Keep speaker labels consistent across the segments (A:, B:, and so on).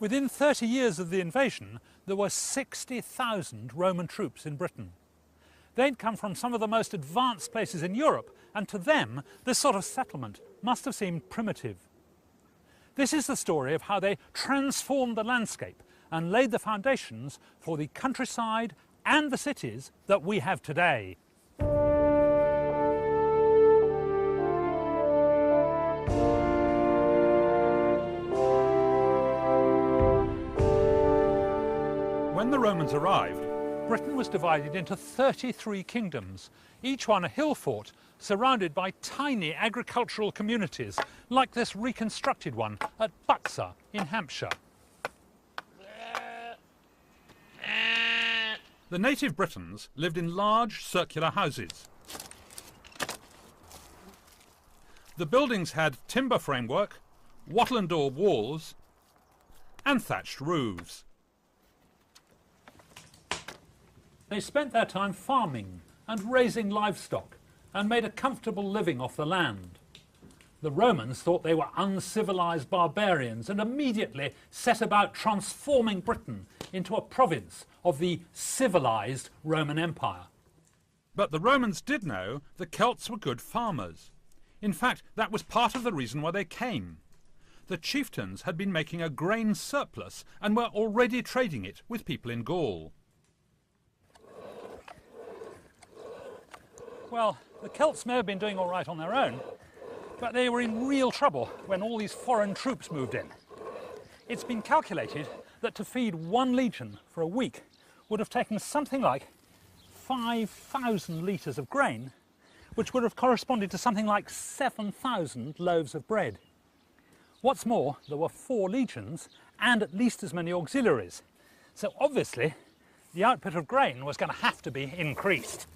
A: Within 30 years of the invasion, there were 60,000 Roman troops in Britain. They'd come from some of the most advanced places in Europe, and to them, this sort of settlement must have seemed primitive. This is the story of how they transformed the landscape and laid the foundations for the countryside and the cities that we have today. When the Romans arrived, Britain was divided into 33 kingdoms, each one a hill fort surrounded by tiny agricultural communities, like this reconstructed one at Buxar in Hampshire. The native Britons lived in large circular houses. The buildings had timber framework, wattle and daub walls, and thatched roofs. They spent their time farming and raising livestock and made a comfortable living off the land. The Romans thought they were uncivilized barbarians and immediately set about transforming Britain into a province of the civilized Roman Empire. But the Romans did know the Celts were good farmers. In fact, that was part of the reason why they came. The chieftains had been making a grain surplus and were already trading it with people in Gaul. Well, the Celts may have been doing all right on their own, but they were in real trouble when all these foreign troops moved in. It's been calculated that to feed one legion for a week would have taken something like 5,000 litres of grain, which would have corresponded to something like 7,000 loaves of bread. What's more, there were 4 legions and at least as many auxiliaries, so obviously the output of grain was going to have to be increased.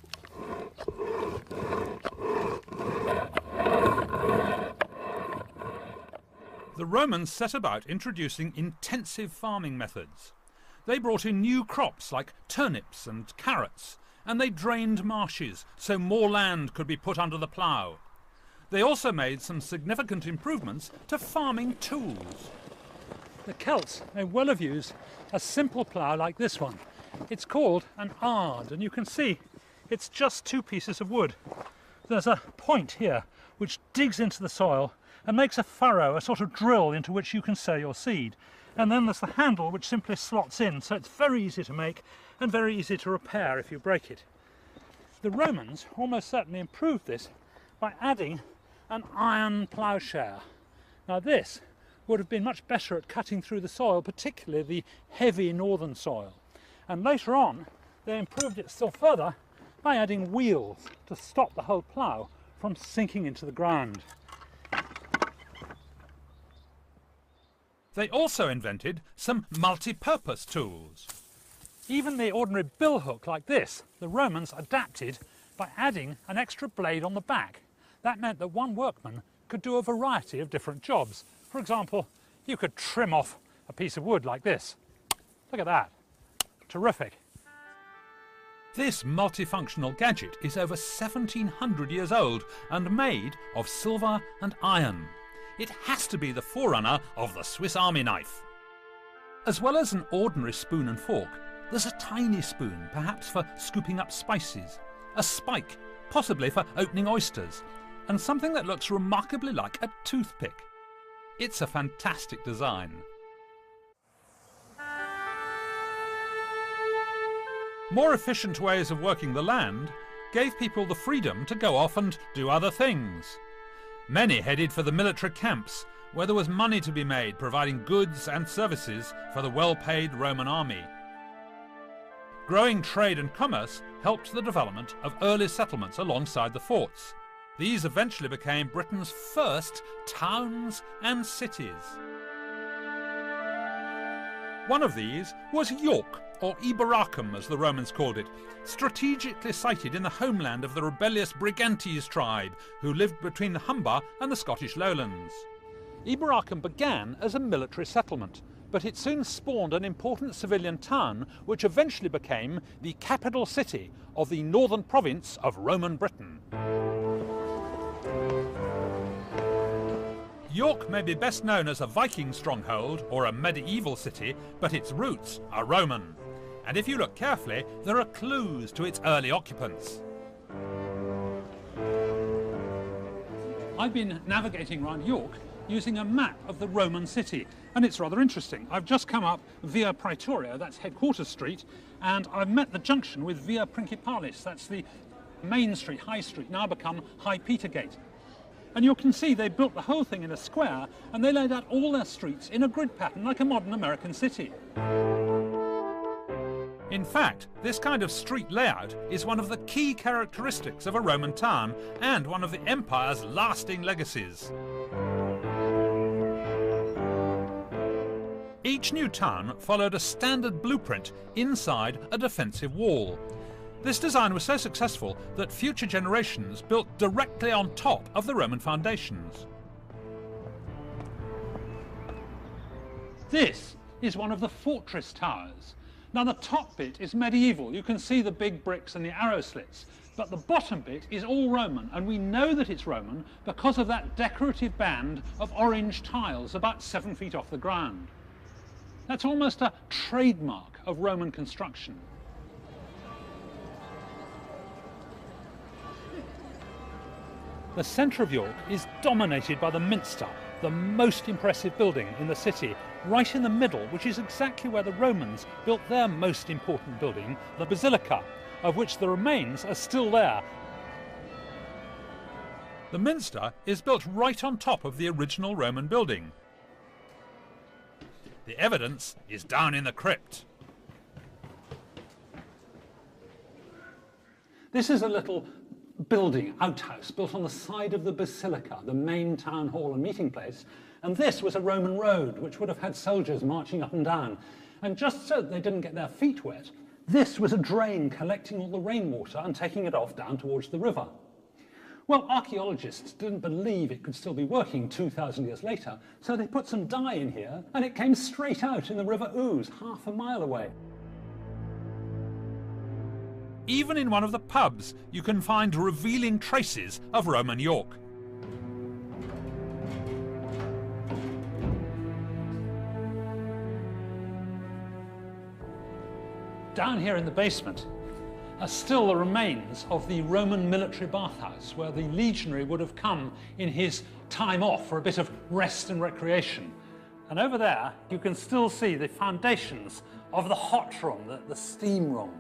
A: The Romans set about introducing intensive farming methods. They brought in new crops like turnips and carrots, and they drained marshes so more land could be put under the plough. They also made some significant improvements to farming tools. The Celts may well have used a simple plough like this one. It's called an ard, and you can see it's just 2 pieces of wood. There's a point here which digs into the soil and makes a furrow, a sort of drill into which you can sow your seed. And then there's the handle which simply slots in, so it's very easy to make and very easy to repair if you break it. The Romans almost certainly improved this by adding an iron ploughshare. Now this would have been much better at cutting through the soil, particularly the heavy northern soil. And later on they improved it still further by adding wheels to stop the whole plough from sinking into the ground. They also invented some multi-purpose tools. Even the ordinary billhook like this, the Romans adapted by adding an extra blade on the back. That meant that one workman could do a variety of different jobs. For example, you could trim off a piece of wood like this. Look at that. Terrific. This multifunctional gadget is over 1,700 years old and made of silver and iron. It has to be the forerunner of the Swiss Army knife. As well as an ordinary spoon and fork, there's a tiny spoon, perhaps for scooping up spices, a spike, possibly for opening oysters, and something that looks remarkably like a toothpick. It's a fantastic design. More efficient ways of working the land gave people the freedom to go off and do other things. Many headed for the military camps, where there was money to be made providing goods and services for the well-paid Roman army. Growing trade and commerce helped the development of early settlements alongside the forts. These eventually became Britain's first towns and cities. One of these was York, or Eboracum as the Romans called it, strategically sited in the homeland of the rebellious Brigantes tribe, who lived between the Humber and the Scottish lowlands. Eboracum began as a military settlement, but it soon spawned an important civilian town which eventually became the capital city of the northern province of Roman Britain. York may be best known as a Viking stronghold or a medieval city, but its roots are Roman. And if you look carefully, there are clues to its early occupants. I've been navigating around York using a map of the Roman city, and it's rather interesting. I've just come up Via Praetoria, that's Headquarters Street, and I've met the junction with Via Principalis, that's the main street, High Street, now become High Petergate. And you can see they built the whole thing in a square, and they laid out all their streets in a grid pattern like a modern American city. In fact, this kind of street layout is one of the key characteristics of a Roman town and one of the empire's lasting legacies. Each new town followed a standard blueprint inside a defensive wall. This design was so successful that future generations built directly on top of the Roman foundations. This is one of the fortress towers. Now the top bit is medieval. You can see the big bricks and the arrow slits, but the bottom bit is all Roman, and we know that it's Roman because of that decorative band of orange tiles about 7 feet off the ground. That's almost a trademark of Roman construction. The centre of York is dominated by the Minster, the most impressive building in the city, right in the middle, which is exactly where the Romans built their most important building, the Basilica, of which the remains are still there. The Minster is built right on top of the original Roman building. The evidence is down in the crypt. This is a little building, outhouse, built on the side of the Basilica, the main town hall and meeting place. And this was a Roman road, which would have had soldiers marching up and down. And just so they didn't get their feet wet, this was a drain collecting all the rainwater and taking it off down towards the river. Well, archaeologists didn't believe it could still be working 2,000 years later, so they put some dye in here, and it came straight out in the River Ouse, half a mile away. Even in one of the pubs, you can find revealing traces of Roman York. Down here in the basement are still the remains of the Roman military bathhouse, where the legionary would have come in his time off for a bit of rest and recreation. And over there, you can still see the foundations of the hot room, the steam room.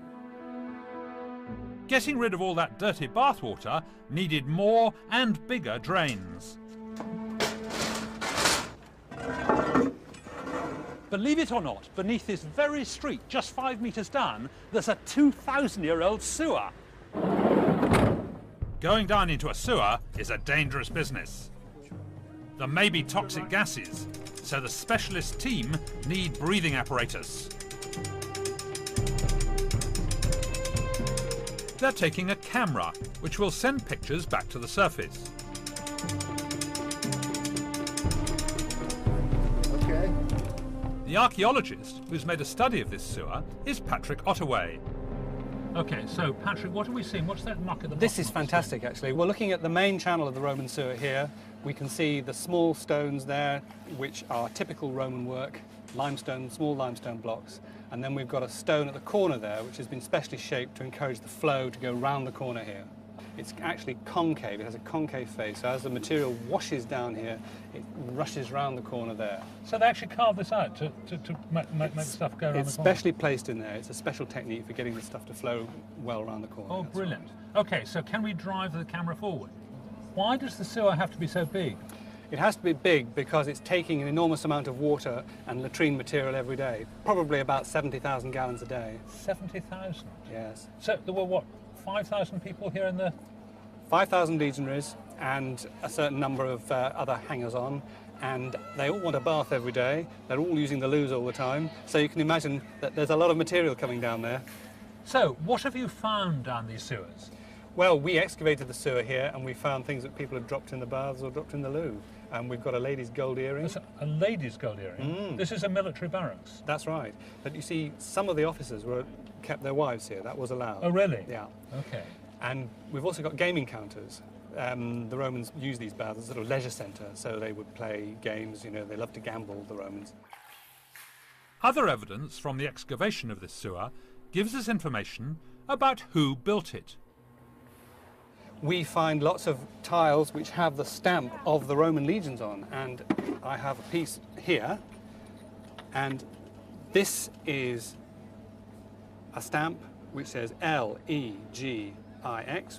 A: Getting rid of all that dirty bathwater needed more and bigger drains. Believe it or not, beneath this very street, just 5 metres down, there's a 2,000-year-old sewer. Going down into a sewer is a dangerous business. There may be toxic gases, so the specialist team need breathing apparatus. They're taking a camera, which will send pictures back to the surface.
B: Okay.
A: The archaeologist who's made a study of this sewer is Patrick Ottaway. Okay, so Patrick, what are we seeing? What's that muck at the bottom?
C: This is fantastic, actually. We're looking at the main channel of the Roman sewer here. We can see the small stones there, which are typical Roman work, limestone, small limestone blocks. And then we've got a stone at the corner there, which has been specially shaped to encourage the flow to go round the corner here. It's actually concave, it has a concave face, so as the material washes down here, it rushes round the corner there.
A: So they actually carved this out to make the stuff go around the corner?
C: It's specially placed in there. It's a special technique for getting the stuff to flow well around the corner.
A: Oh, brilliant. Okay, so can we drive the camera forward? Why does the sewer have to be so big?
C: It has to be big because it's taking an enormous amount of water and latrine material every day, probably about 70,000 gallons a day.
A: 70,000?
C: Yes.
A: So there were, what, 5,000 people here in the...
C: 5,000 legionaries and a certain number of other hangers-on, and they all want a bath every day. They're all using the loos all the time, so you can imagine that there's a lot of material coming down there.
A: So, what have you found down these sewers?
C: Well, we excavated the sewer here and we found things that people had dropped in the baths or dropped in the loo. And we've got a lady's gold earring.
A: That's a lady's gold earring? This is a military barracks?
C: That's right. But you see, some of the officers kept their wives here. That was allowed.
A: Oh, really?
C: Yeah.
A: Okay.
C: And we've also got gaming counters. The Romans used these baths as a sort of leisure centre, so they would play games, you know, they loved to gamble, the Romans.
A: Other evidence from the excavation of this sewer gives us information about who built it.
C: We find lots of tiles which have the stamp of the Roman legions on, and I have a piece here, and this is a stamp which says Legix,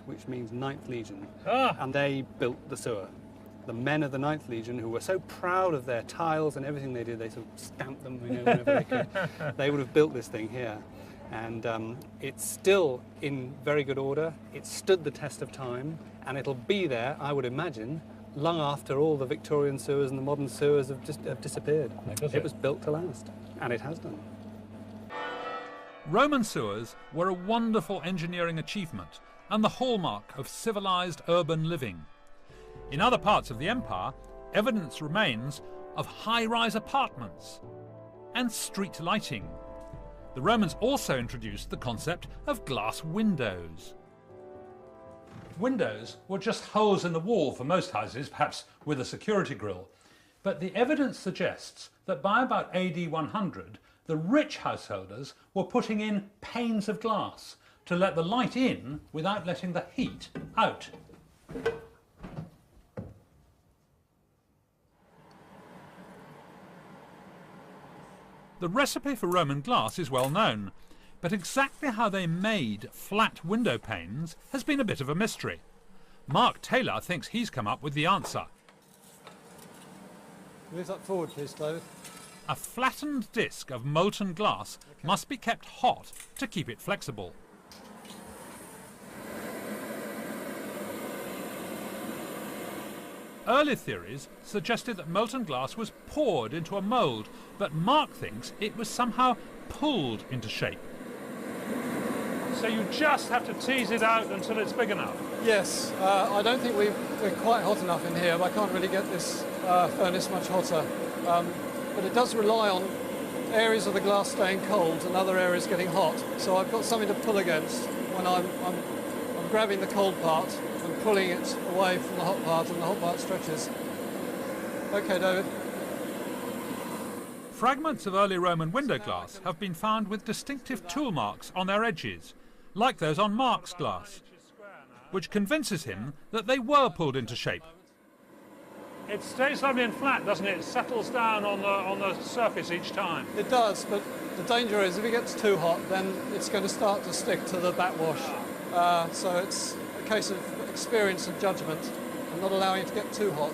C: which means 9th Legion, and they built the sewer. The men of the 9th Legion, who were so proud of their tiles and everything they did, they sort of stamped them, you know, whenever they could. They would have built this thing here. And it's still in very good order. It stood the test of time, and it'll be there, I would imagine, long after all the Victorian sewers and the modern sewers have disappeared. It was built to last, and it has done.
A: Roman sewers were a wonderful engineering achievement and the hallmark of civilized urban living. In other parts of the empire, evidence remains of high-rise apartments and street lighting. The Romans also introduced the concept of glass windows. Windows were just holes in the wall for most houses, perhaps with a security grille. But the evidence suggests that by about AD 100, the rich householders were putting in panes of glass to let the light in without letting the heat out. The recipe for Roman glass is well known, but exactly how they made flat window panes has been a bit of a mystery. Mark Taylor thinks he's come up with the answer.
B: Move that forward, please, David.
A: A flattened disc of molten glass must be kept hot to keep it flexible. Early theories suggested that molten glass was poured into a mould, but Mark thinks it was somehow pulled into shape. So you just have to tease it out until it's big enough?
B: Yes, I don't think we're quite hot enough in here. I can't really get this furnace much hotter. But it does rely on areas of the glass staying cold and other areas getting hot. So I've got something to pull against when I'm grabbing the cold part and pulling it away from the hot part, and the hot part stretches. Okay, David.
A: Fragments of early Roman window glass have been found with distinctive tool marks on their edges, like those on Mark's glass, which convinces him that they were pulled into shape. It stays lovely and flat, doesn't it? It settles down on the surface each time.
B: It does, but the danger is if it gets too hot, then it's going to start to stick to the backwash. So it's a case of experience and judgment, and not allowing it to get too hot.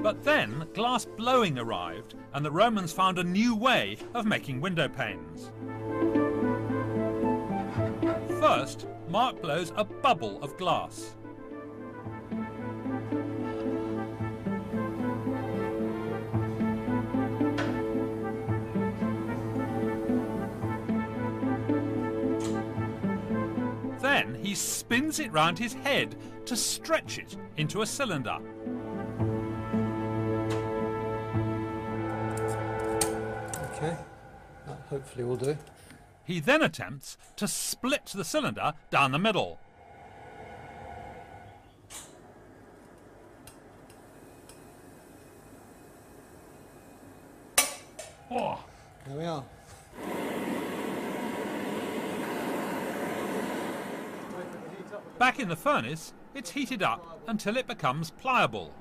A: But then glass blowing arrived, and the Romans found a new way of making window panes. First, Mark blows a bubble of glass. Then he spins it round his head to stretch it into a cylinder.
B: Okay, that hopefully will do.
A: He then attempts to split the cylinder down the middle. Oh.
B: There we are.
A: Back in the furnace, it's heated up until it becomes pliable.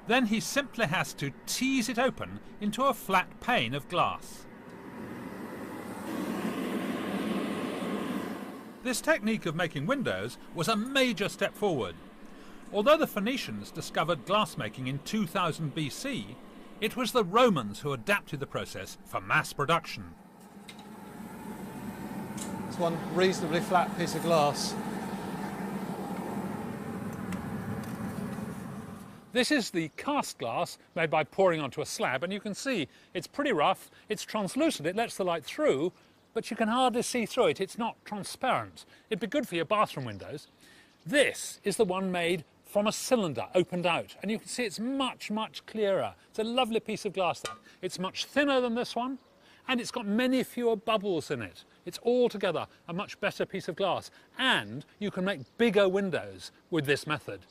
A: Then he simply has to tease it open into a flat pane of glass. This technique of making windows was a major step forward. Although the Phoenicians discovered glassmaking in 2000 BC, it was the Romans who adapted the process for mass production.
B: It's one reasonably flat piece of glass.
A: This is the cast glass made by pouring onto a slab, and you can see it's pretty rough, it's translucent, it lets the light through, but you can hardly see through it. It's not transparent. It'd be good for your bathroom windows. This is the one made from a cylinder opened out, and you can see it's much, much clearer. It's a lovely piece of glass, that. It's much thinner than this one, and it's got many fewer bubbles in it. It's altogether a much better piece of glass, and you can make bigger windows with this method.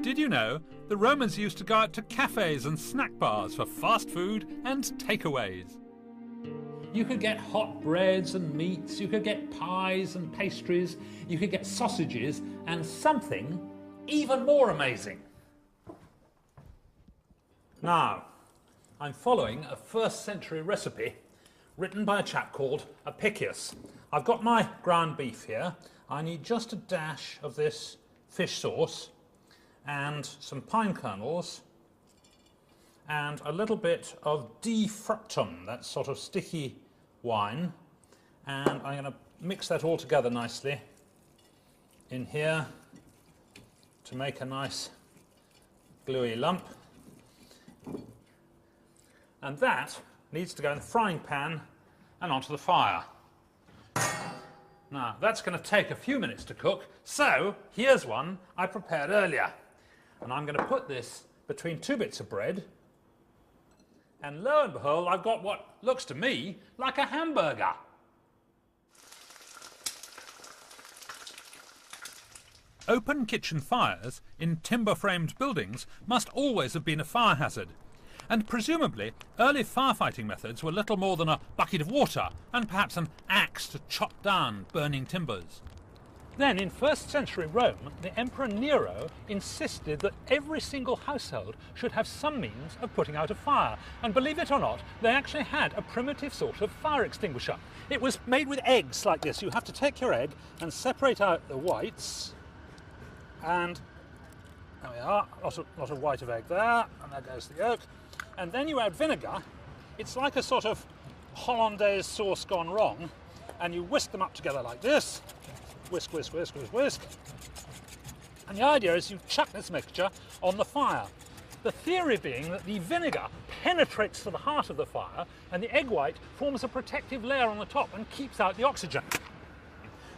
A: Did you know the Romans used to go out to cafes and snack bars for fast food and takeaways? You could get hot breads and meats, you could get pies and pastries, you could get sausages, and something even more amazing. Now, I'm following a 1st century recipe written by a chap called Apicius. I've got my ground beef here. I need just a dash of this fish sauce and some pine kernels and a little bit of di fructum, that sort of sticky wine, and I'm going to mix that all together nicely in here to make a nice gluey lump. And that needs to go in the frying pan and onto the fire. Now, that's going to take a few minutes to cook, so here's one I prepared earlier. And I'm going to put this between 2 bits of bread, and lo and behold, I've got what looks to me like a hamburger. Open kitchen fires in timber-framed buildings must always have been a fire hazard, and presumably early firefighting methods were little more than a bucket of water and perhaps an axe to chop down burning timbers. Then, in 1st century Rome, the Emperor Nero insisted that every single household should have some means of putting out a fire. And believe it or not, they actually had a primitive sort of fire extinguisher. It was made with eggs like this. You have to take your egg and separate out the whites. And there we are, lot of white of egg there, and there goes the yolk. And then you add vinegar. It's like a sort of hollandaise sauce gone wrong. And you whisk them up together like this. Whisk, whisk, whisk, whisk, whisk. And the idea is you chuck this mixture on the fire. The theory being that the vinegar penetrates to the heart of the fire and the egg white forms a protective layer on the top and keeps out the oxygen.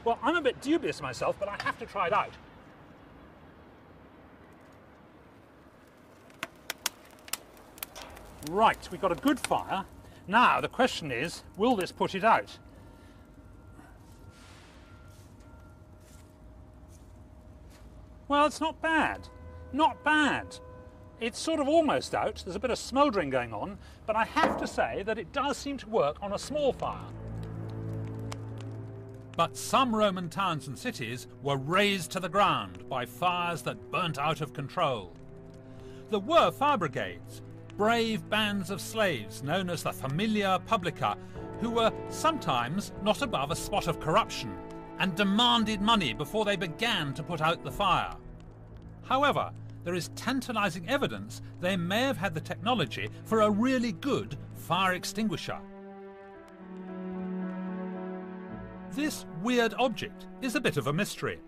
A: Well, I'm a bit dubious myself, but I have to try it out. Right, we've got a good fire. Now the question is, will this put it out? Well, it's not bad. Not bad. It's sort of almost out. There's a bit of smouldering going on, but I have to say that it does seem to work on a small fire. But some Roman towns and cities were razed to the ground by fires that burnt out of control. There were fire brigades, brave bands of slaves known as the Familia Publica, who were sometimes not above a spot of corruption and demanded money before they began to put out the fire. However, there is tantalizing evidence they may have had the technology for a really good fire extinguisher. This weird object is a bit of a mystery.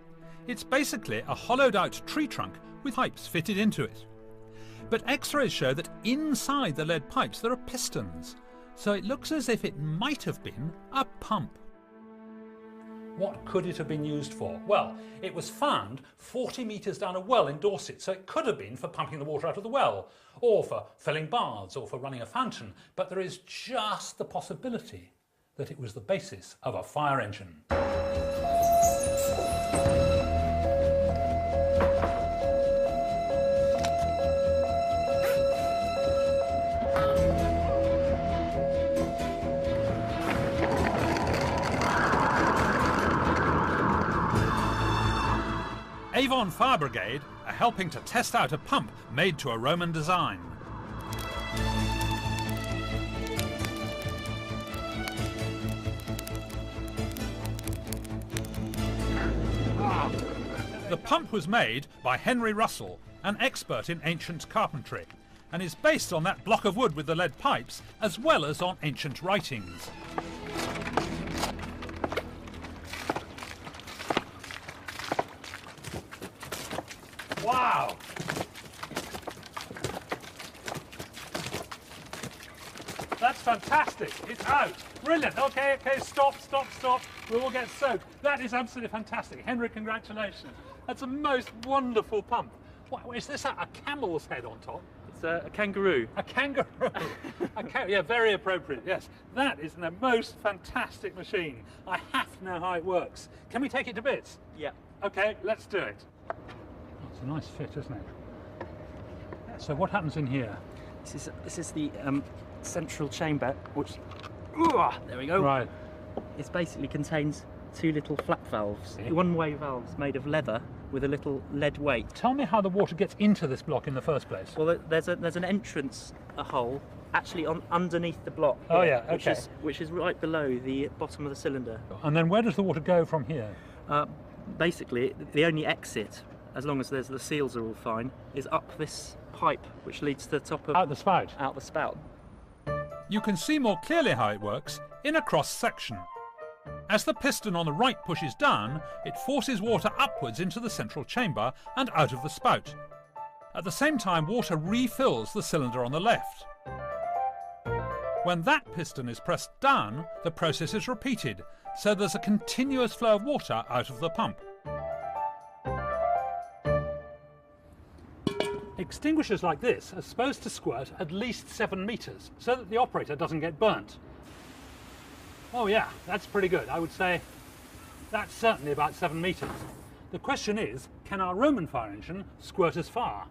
A: It's basically a hollowed-out tree trunk with pipes fitted into it. But X-rays show that inside the lead pipes there are pistons, so it looks as if it might have been a pump. What could it have been used for? Well, it was found 40 metres down a well in Dorset, so it could have been for pumping the water out of the well, or for filling baths, or for running a fountain. But there is just the possibility that it was the basis of a fire engine. Avon Fire Brigade are helping to test out a pump made to a Roman design. The pump was made by Henry Russell, an expert in ancient carpentry, and is based on that block of wood with the lead pipes, as well as on ancient writings. Wow! That's fantastic. It's out. Brilliant. Okay, stop. We will get soaked. That is absolutely fantastic. Henry, congratulations. That's a most wonderful pump. What, is this a camel's head on top?
D: It's a kangaroo.
A: A kangaroo. Yeah, very appropriate, yes. That is the most fantastic machine. I have to know how it works. Can we take it to bits?
D: Yeah.
A: OK, let's do it. Oh, it's a nice fit, isn't it? So what happens in here?
D: This is the central chamber, which... there we go.
A: Right.
D: It basically contains two little flap valves.
A: Yeah.
D: One-way valves made of leather with a little lead weight.
A: Tell me how the water gets into this block in the first place.
D: Well, there's an entrance, a hole, actually underneath the block.
A: Oh,
D: here,
A: yeah, okay.
D: Which is right below the bottom of the cylinder.
A: And then where does the water go from here?
D: Basically, the only exit, as long as the seals are all fine, is up this pipe, which leads to the top of...
A: Out the spout.
D: Out the spout.
A: You can see more clearly how it works in a cross-section. As the piston on the right pushes down, it forces water upwards into the central chamber and out of the spout. At the same time, water refills the cylinder on the left. When that piston is pressed down, the process is repeated, so there's a continuous flow of water out of the pump. Extinguishers like this are supposed to squirt at least 7 metres, so that the operator doesn't get burnt. Oh yeah, that's pretty good. I would say that's certainly about 7 metres. The question is, can our Roman fire engine squirt as far?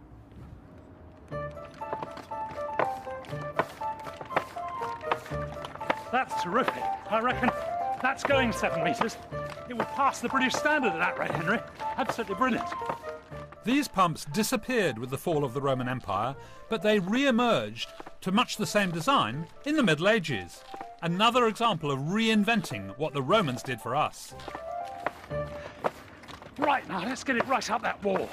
A: That's terrific. I reckon that's going 7 metres. It would pass the British standard at that rate, Henry. Absolutely brilliant. These pumps disappeared with the fall of the Roman Empire, but they re-emerged to much the same design in the Middle Ages. Another example of reinventing what the Romans did for us. Right, now let's get it right up that wall.